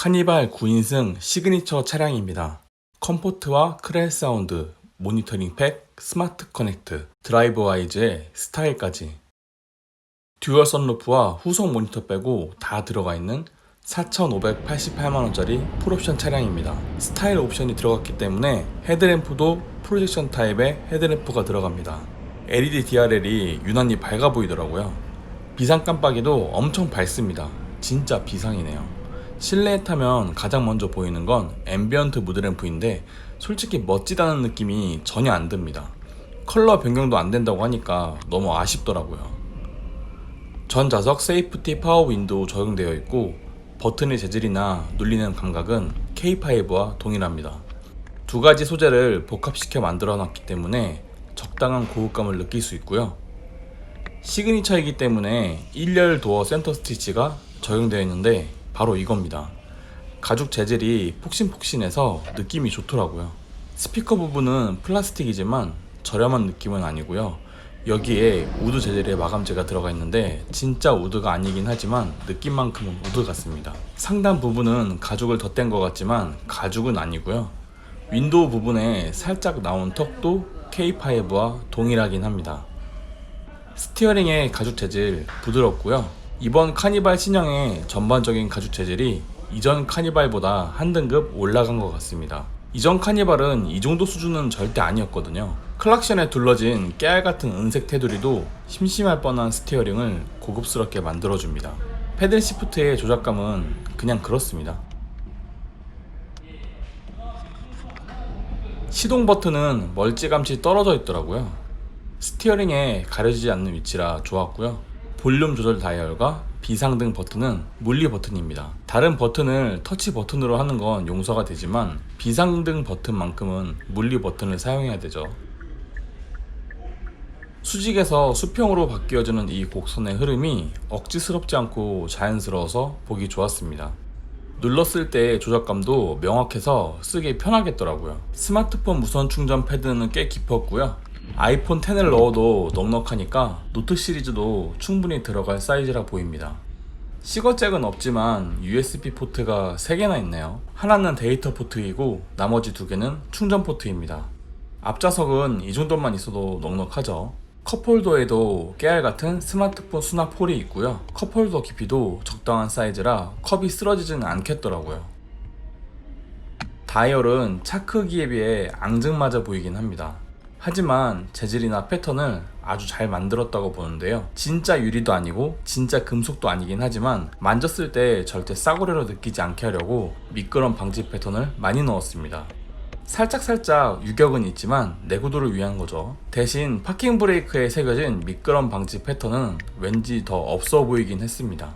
카니발 9인승 시그니처 차량입니다. 컴포트와 크렐 사운드, 모니터링 팩, 스마트 커넥트, 드라이브 와이즈의 스타일까지 듀얼 선루프와 후속 모니터 빼고 다 들어가 있는 4,588만원짜리 풀옵션 차량입니다. 스타일 옵션이 들어갔기 때문에 헤드램프도 프로젝션 타입의 헤드램프가 들어갑니다. LED DRL이 유난히 밝아 보이더라고요. 비상 깜빡이도 엄청 밝습니다. 진짜 비상이네요. 실내에 타면 가장 먼저 보이는 건 앰비언트 무드램프인데 솔직히 멋지다는 느낌이 전혀 안 듭니다. 컬러 변경도 안 된다고 하니까 너무 아쉽더라고요. 전 좌석 세이프티 파워 윈도우 적용되어 있고 버튼의 재질이나 눌리는 감각은 K5와 동일합니다. 두 가지 소재를 복합시켜 만들어 놨기 때문에 적당한 고급감을 느낄 수 있고요. 시그니처이기 때문에 1열 도어 센터 스티치가 적용되어 있는데 바로 이겁니다. 가죽 재질이 폭신폭신해서 느낌이 좋더라고요. 스피커 부분은 플라스틱이지만 저렴한 느낌은 아니고요. 여기에 우드 재질의 마감재가 들어가 있는데 진짜 우드가 아니긴 하지만 느낌만큼은 우드 같습니다. 상단 부분은 가죽을 덧댄 것 같지만 가죽은 아니고요. 윈도우 부분에 살짝 나온 턱도 K5와 동일하긴 합니다. 스티어링의 가죽 재질 부드럽고요. 이번 카니발 신형의 전반적인 가죽 재질이 이전 카니발보다 한 등급 올라간 것 같습니다. 이전 카니발은 이 정도 수준은 절대 아니었거든요. 클락션에 둘러진 깨알같은 은색 테두리도 심심할 뻔한 스티어링을 고급스럽게 만들어줍니다. 패들 시프트의 조작감은 그냥 그렇습니다. 시동 버튼은 멀찌감치 떨어져 있더라고요. 스티어링에 가려지지 않는 위치라 좋았고요. 볼륨 조절 다이얼과 비상등 버튼은 물리 버튼입니다. 다른 버튼을 터치 버튼으로 하는 건 용서가 되지만 비상등 버튼만큼은 물리 버튼을 사용해야 되죠. 수직에서 수평으로 바뀌어지는 이 곡선의 흐름이 억지스럽지 않고 자연스러워서 보기 좋았습니다. 눌렀을 때의 조작감도 명확해서 쓰기 편하겠더라고요. 스마트폰 무선 충전 패드는 꽤 깊었고요. 아이폰 10을 넣어도 넉넉하니까 노트 시리즈도 충분히 들어갈 사이즈라 보입니다. 시거잭은 없지만 USB 포트가 3개나 있네요. 하나는 데이터 포트이고 나머지 2개는 충전 포트입니다. 앞좌석은 이 정도만 있어도 넉넉하죠. 컵홀더에도 깨알같은 스마트폰 수납 홀이 있고요. 컵홀더 깊이도 적당한 사이즈라 컵이 쓰러지지는 않겠더라고요. 다이얼은 차 크기에 비해 앙증맞아 보이긴 합니다. 하지만 재질이나 패턴을 아주 잘 만들었다고 보는데요. 진짜 유리도 아니고 진짜 금속도 아니긴 하지만 만졌을 때 절대 싸구려로 느끼지 않게 하려고 미끄럼 방지 패턴을 많이 넣었습니다. 살짝 유격은 있지만 내구도를 위한 거죠. 대신 파킹 브레이크에 새겨진 미끄럼 방지 패턴은 왠지 더 없어 보이긴 했습니다.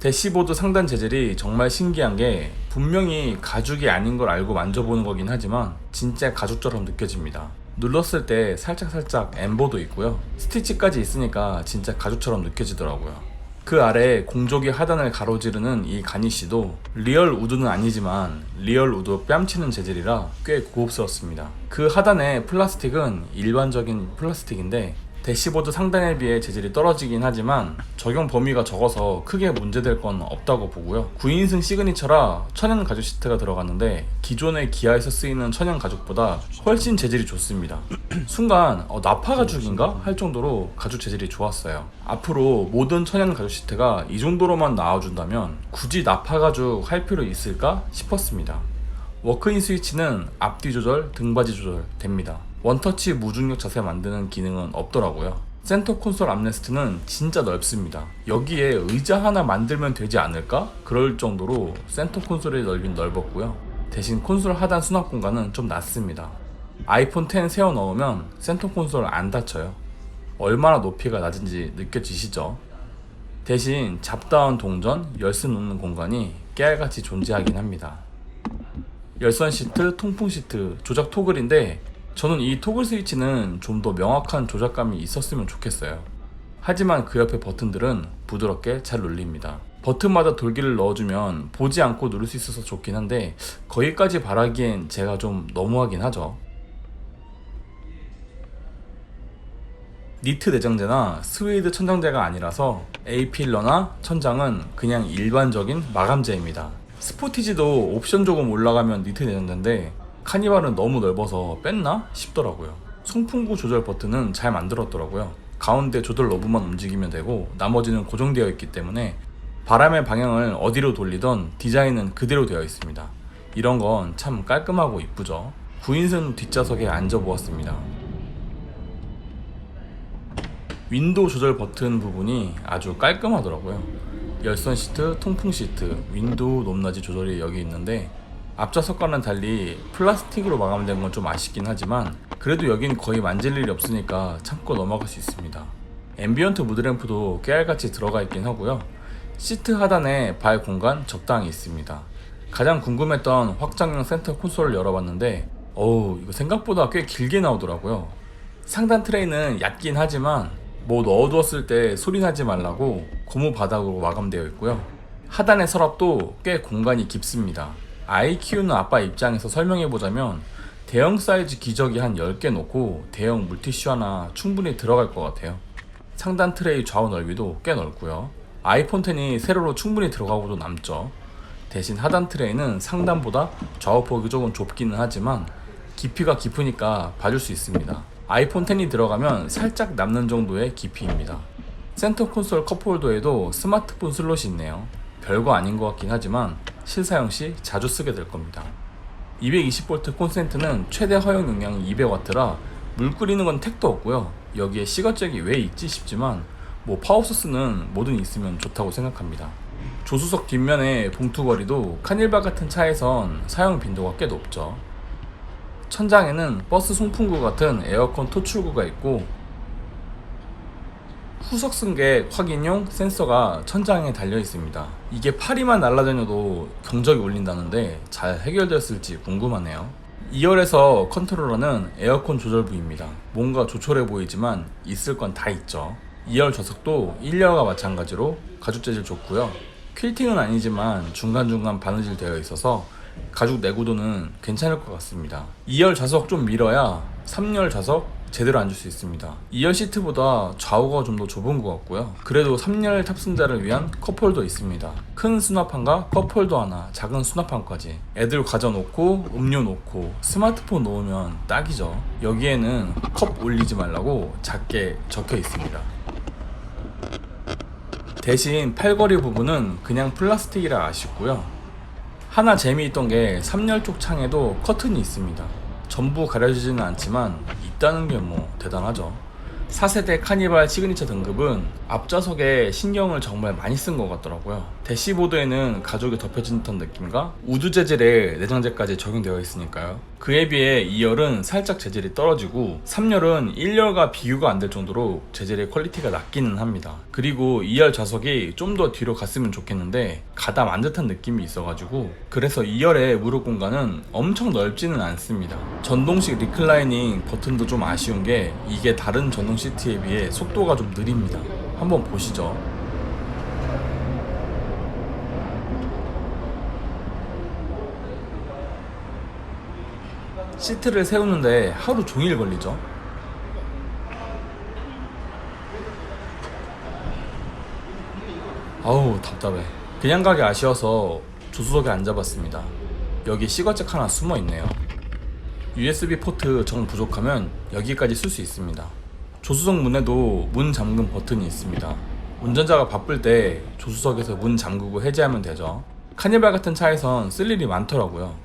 대시보드 상단 재질이 정말 신기한 게 분명히 가죽이 아닌 걸 알고 만져보는 거긴 하지만 진짜 가죽처럼 느껴집니다. 눌렀을 때 살짝 엠보도 있고요. 스티치까지 있으니까 진짜 가죽처럼 느껴지더라고요. 그 아래 공조기 하단을 가로지르는 이 가니쉬도 리얼 우드는 아니지만 리얼 우드 뺨치는 재질이라 꽤 고급스럽습니다. 그 하단의 플라스틱은 일반적인 플라스틱인데 대시보드 상단에 비해 재질이 떨어지긴 하지만 적용 범위가 적어서 크게 문제될 건 없다고 보고요. 9인승 시그니처라 천연 가죽 시트가 들어갔는데 기존의 기아에서 쓰이는 천연 가죽보다 훨씬 재질이 좋습니다. 순간 나파 가죽인가? 할 정도로 가죽 재질이 좋았어요. 앞으로 모든 천연 가죽 시트가 이 정도로만 나와준다면 굳이 나파 가죽 할 필요 있을까 싶었습니다. 워크인 스위치는 앞뒤 조절, 등받이 조절 됩니다. 원터치 무중력 자세 만드는 기능은 없더라고요. 센터 콘솔 암레스트는 진짜 넓습니다. 여기에 의자 하나 만들면 되지 않을까? 그럴 정도로 센터 콘솔의 넓이는 넓었고요. 대신 콘솔 하단 수납 공간은 좀 낮습니다. 아이폰 10 세워 넣으면 센터 콘솔 안 닫혀요. 얼마나 높이가 낮은지 느껴지시죠? 대신 잡다운 동전, 열쇠 놓는 공간이 깨알같이 존재하긴 합니다. 열선 시트, 통풍 시트, 조작 토글인데 저는 이 토글 스위치는 좀 더 명확한 조작감이 있었으면 좋겠어요. 하지만 그 옆에 버튼들은 부드럽게 잘 눌립니다. 버튼마다 돌기를 넣어주면 보지 않고 누를 수 있어서 좋긴 한데 거기까지 바라기엔 제가 좀 너무하긴 하죠. 니트 내장재나 스웨이드 천장재가 아니라서 A필러나 천장은 그냥 일반적인 마감재입니다. 스포티지도 옵션 조금 올라가면 니트 되는데 카니발은 너무 넓어서 뺐나 싶더라고요. 송풍구 조절 버튼은 잘 만들었더라고요. 가운데 조절 너브만 움직이면 되고 나머지는 고정되어 있기 때문에 바람의 방향을 어디로 돌리던 디자인은 그대로 되어 있습니다. 이런 건 참 깔끔하고 이쁘죠. 9인승 뒷좌석에 앉아보았습니다. 윈도우 조절 버튼 부분이 아주 깔끔하더라고요. 열선 시트, 통풍 시트, 윈도우 높낮이 조절이 여기 있는데 앞좌석과는 달리 플라스틱으로 마감된 건 좀 아쉽긴 하지만 그래도 여긴 거의 만질 일이 없으니까 참고 넘어갈 수 있습니다. 앰비언트 무드램프도 깨알같이 들어가 있긴 하고요. 시트 하단에 발 공간 적당히 있습니다. 가장 궁금했던 확장형 센터 콘솔을 열어봤는데 이거 생각보다 꽤 길게 나오더라고요. 상단 트레이는 얕긴 하지만 뭐 넣어두었을 때 소리 나지 말라고 고무 바닥으로 마감되어 있고요. 하단의 서랍도 꽤 공간이 깊습니다. 아이 키우는 아빠 입장에서 설명해보자면 대형 사이즈 기저귀 한 10개 놓고 대형 물티슈 하나 충분히 들어갈 것 같아요. 상단 트레이 좌우 넓이도 꽤 넓고요. 아이폰 X이 세로로 충분히 들어가고도 남죠. 대신 하단 트레이는 상단보다 좌우 폭이 조금 좁기는 하지만 깊이가 깊으니까 봐줄 수 있습니다. 아이폰 X이 들어가면 살짝 남는 정도의 깊이입니다. 센터 콘솔 컵홀더에도 스마트폰 슬롯이 있네요. 별거 아닌 것 같긴 하지만 실사용 시 자주 쓰게 될 겁니다. 220V 콘센트는 최대 허용 용량이 200W라 물 끓이는 건 택도 없고요. 여기에 시거잭이 왜 있지 싶지만 뭐 파워소스는 뭐든 있으면 좋다고 생각합니다. 조수석 뒷면의 봉투걸이도 카니발 같은 차에선 사용 빈도가 꽤 높죠. 천장에는 버스 송풍구 같은 에어컨 토출구가 있고 후석 승객 확인용 센서가 천장에 달려 있습니다. 이게 파리만 날아다녀도 경적이 울린다는데 잘 해결되었을지 궁금하네요. 2열에서 컨트롤러는 에어컨 조절부입니다. 뭔가 조촐해 보이지만 있을 건 다 있죠. 2열 좌석도 1열과 마찬가지로 가죽 재질 좋고요. 퀼팅은 아니지만 중간중간 바느질 되어 있어서 가죽 내구도는 괜찮을 것 같습니다. 2열 좌석 좀 밀어야 3열 좌석 제대로 앉을 수 있습니다. 2열 시트보다 좌우가 좀 더 좁은 것 같고요. 그래도 3열 탑승자를 위한 컵홀더 있습니다. 큰 수납함과 컵홀더 하나, 작은 수납함까지. 애들 과자 놓고 음료 놓고 스마트폰 놓으면 딱이죠. 여기에는 컵 올리지 말라고 작게 적혀 있습니다. 대신 팔걸이 부분은 그냥 플라스틱이라 아쉽고요. 하나 재미있던 게 3열 쪽 창에도 커튼이 있습니다. 전부 가려지지는 않지만 있다는 게 뭐 대단하죠. 4세대 카니발 시그니처 등급은 앞좌석에 신경을 정말 많이 쓴 것 같더라고요. 대시보드에는 가죽이 덮여진 듯한 느낌과 우드 재질의 내장재까지 적용되어 있으니까요. 그에 비해 2열은 살짝 재질이 떨어지고 3열은 1열과 비교가 안 될 정도로 재질의 퀄리티가 낮기는 합니다. 그리고 2열 좌석이 좀 더 뒤로 갔으면 좋겠는데 가다 만 듯한 느낌이 있어가지고 그래서 2열의 무릎 공간은 엄청 넓지는 않습니다. 전동식 리클라이닝 버튼도 좀 아쉬운 게 이게 다른 전동 시트에 비해 속도가 좀 느립니다. 한번 보시죠. 시트를 세우는데 하루 종일 걸리죠. 아우 답답해. 그냥 가기 아쉬워서 조수석에 앉아봤습니다. 여기 시거잭 하나 숨어 있네요. USB 포트 정 부족하면 여기까지 쓸 수 있습니다. 조수석 문에도 문 잠금 버튼이 있습니다. 운전자가 바쁠 때 조수석에서 문 잠그고 해제하면 되죠. 카니발 같은 차에선 쓸 일이 많더라고요.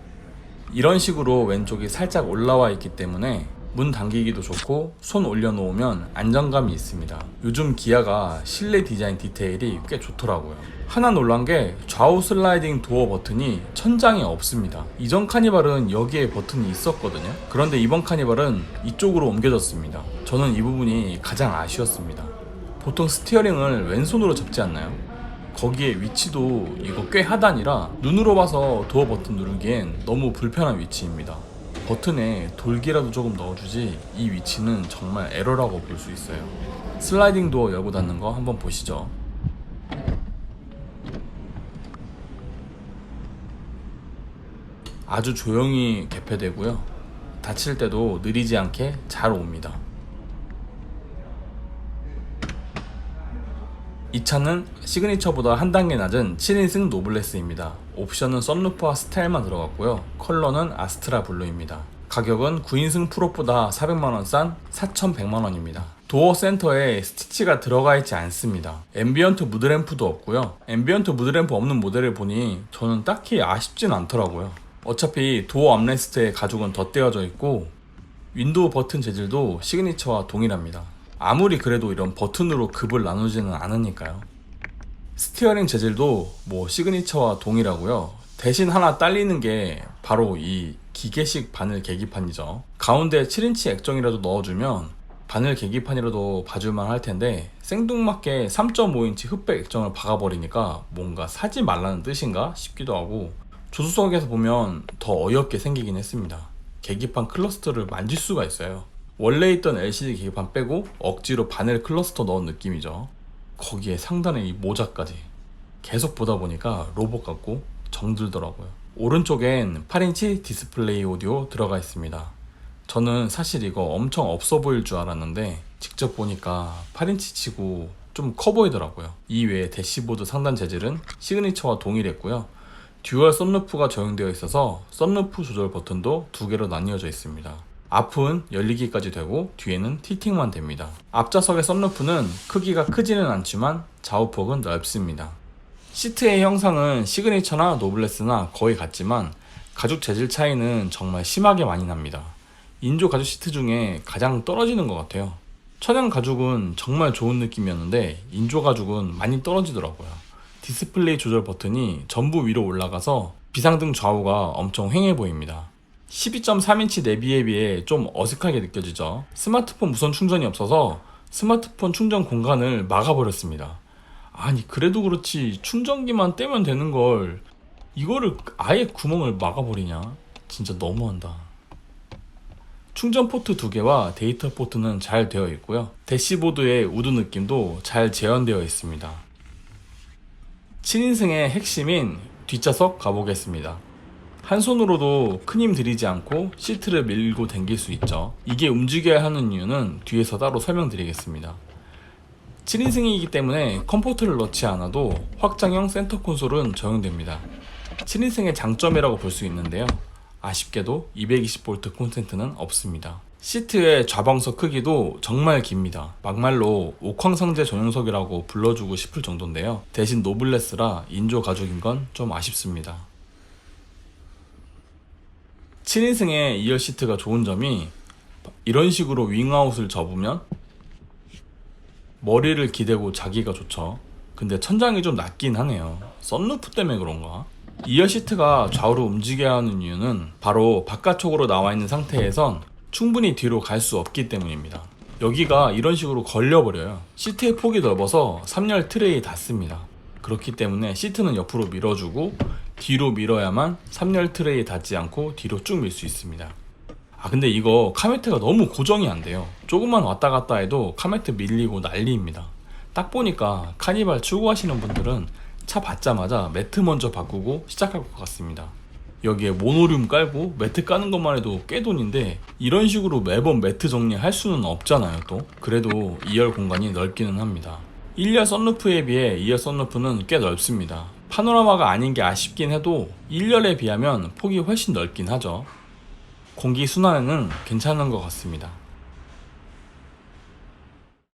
이런 식으로 왼쪽이 살짝 올라와 있기 때문에 문 당기기도 좋고 손 올려놓으면 안정감이 있습니다. 요즘 기아가 실내 디자인 디테일이 꽤 좋더라고요. 하나 놀란 게 좌우 슬라이딩 도어 버튼이 천장에 없습니다. 이전 카니발은 여기에 버튼이 있었거든요. 그런데 이번 카니발은 이쪽으로 옮겨졌습니다. 저는 이 부분이 가장 아쉬웠습니다. 보통 스티어링을 왼손으로 잡지 않나요? 거기에 위치도 이거 꽤 하단이라 눈으로 봐서 도어 버튼 누르기엔 너무 불편한 위치입니다. 버튼에 돌기라도 조금 넣어주지 이 위치는 정말 에러라고 볼 수 있어요. 슬라이딩 도어 열고 닫는 거 한번 보시죠. 아주 조용히 개폐되고요. 닫힐 때도 느리지 않게 잘 옵니다. 이 차는 시그니처보다 한 단계 낮은 7인승 노블레스입니다. 옵션은 썬루프와 스타일만 들어갔고요. 컬러는 아스트라 블루입니다. 가격은 9인승 프로보다 400만원 싼 4,100만원입니다. 도어 센터에 스티치가 들어가 있지 않습니다. 앰비언트 무드램프도 없고요. 앰비언트 무드램프 없는 모델을 보니 저는 딱히 아쉽진 않더라고요. 어차피 도어 암레스트의 가죽은 덧대어져 있고 윈도우 버튼 재질도 시그니처와 동일합니다. 아무리 그래도 이런 버튼으로 급을 나누지는 않으니까요. 스티어링 재질도 시그니처와 동일하고요. 대신 하나 딸리는 게 바로 이 기계식 바늘 계기판이죠. 가운데 7인치 액정이라도 넣어주면 바늘 계기판이라도 봐줄만 할 텐데 생뚱맞게 3.5인치 흑백 액정을 박아버리니까 뭔가 사지 말라는 뜻인가 싶기도 하고, 조수석에서 보면 더 어이없게 생기긴 했습니다. 계기판 클러스터를 만질 수가 있어요. 원래 있던 LCD 계기판 빼고 억지로 바넬 클러스터 넣은 느낌이죠. 거기에 상단에 이 모자까지. 계속 보다 보니까 로봇 같고 정들더라고요. 오른쪽엔 8인치 디스플레이 오디오 들어가 있습니다. 저는 사실 이거 엄청 없어 보일 줄 알았는데 직접 보니까 8인치 치고 좀 커 보이더라고요. 이외에 대시보드 상단 재질은 시그니처와 동일했고요. 듀얼 썬루프가 적용되어 있어서 썬루프 조절 버튼도 두 개로 나뉘어져 있습니다. 앞은 열리기까지 되고 뒤에는 틸팅만 됩니다. 앞좌석의 썬루프는 크기가 크지는 않지만 좌우폭은 넓습니다. 시트의 형상은 시그니처나 노블레스나 거의 같지만 가죽 재질 차이는 정말 심하게 많이 납니다. 인조 가죽 시트 중에 가장 떨어지는 것 같아요. 천연 가죽은 정말 좋은 느낌이었는데 인조 가죽은 많이 떨어지더라고요. 디스플레이 조절 버튼이 전부 위로 올라가서 비상등 좌우가 엄청 휑해 보입니다. 12.3인치 내비에 비해 좀 어색하게 느껴지죠. 스마트폰 무선 충전이 없어서 스마트폰 충전 공간을 막아버렸습니다. 아니 그래도 그렇지 충전기만 떼면 되는 걸 이거를 아예 구멍을 막아버리냐? 진짜 너무한다. 충전 포트 2개와 데이터 포트는 잘 되어 있고요. 대시보드의 우드 느낌도 잘 재현되어 있습니다. 7인승의 핵심인 뒷좌석 가보겠습니다. 한 손으로도 큰 힘 들이지 않고 시트를 밀고 당길 수 있죠. 이게 움직여야 하는 이유는 뒤에서 따로 설명드리겠습니다. 7인승이기 때문에 컴포트를 넣지 않아도 확장형 센터 콘솔은 적용됩니다. 7인승의 장점이라고 볼 수 있는데요. 아쉽게도 220V 콘센트는 없습니다. 시트의 좌방석 크기도 정말 깁니다. 막말로 옥황상제 전용석이라고 불러주고 싶을 정도인데요. 대신 노블레스라 인조 가죽인 건 좀 아쉽습니다. 7인승의 2열 시트가 좋은 점이 이런 식으로 윙아웃을 접으면 머리를 기대고 자기가 좋죠. 근데 천장이 좀 낮긴 하네요. 썬루프 때문에 그런가? 2열 시트가 좌우로 움직여야 하는 이유는 바로 바깥쪽으로 나와 있는 상태에선 충분히 뒤로 갈 수 없기 때문입니다. 여기가 이런 식으로 걸려버려요. 시트의 폭이 넓어서 3열 트레이에 닿습니다. 그렇기 때문에 시트는 옆으로 밀어주고 뒤로 밀어야만 3열 트레이에 닿지 않고 뒤로 쭉 밀 수 있습니다. 근데 이거 카메트가 너무 고정이 안 돼요. 조금만 왔다 갔다 해도 카메트 밀리고 난리입니다. 딱 보니까 카니발 추구하시는 분들은 차 받자마자 매트 먼저 바꾸고 시작할 것 같습니다. 여기에 모노륨 깔고 매트 까는 것만 해도 꽤 돈인데 이런 식으로 매번 매트 정리할 수는 없잖아요. 또 그래도 2열 공간이 넓기는 합니다. 1열 썬루프에 비해 2열 썬루프는 꽤 넓습니다. 파노라마가 아닌 게 아쉽긴 해도 1열에 비하면 폭이 훨씬 넓긴 하죠. 공기 순환에는 괜찮은 것 같습니다.